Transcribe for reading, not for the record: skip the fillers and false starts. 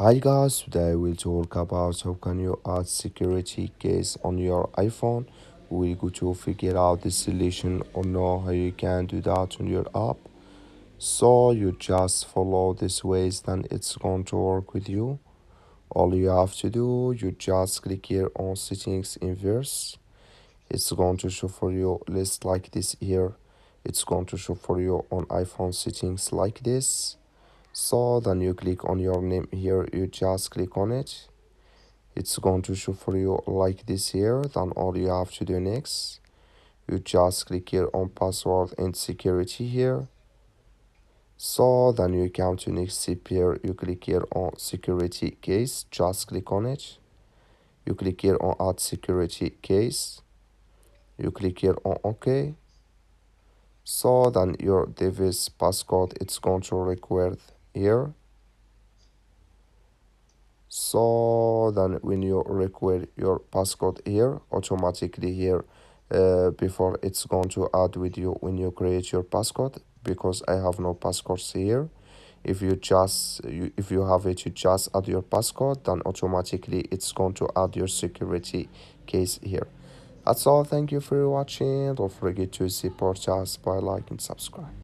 Hi guys, today we'll talk about how can you add security case on your iPhone. We're going to figure out the solution or know how you can do that on your app. So you just follow these ways, then it's going to work with you. All you have to do, you just click here on settings inverse. It's going to show for you list like this here. It's going to show for you on iPhone settings like this. So then you click on your name here, you just click on it. It's going to show for you like this here. Then all you have to do next, you just click here on password and security here. So then you come to next step here, you click here on security case, just click on it. You click here on add security case, you click here on OK. So then your device passcode it's going to require here. So then when you require your passcode here, automatically here before it's going to add with you when you create your passcode, because I have no passcodes here. If you have it, you just add your passcode, then automatically it's going to add your security case here. That's all. Thank you for watching. Don't forget to support us by liking and subscribe.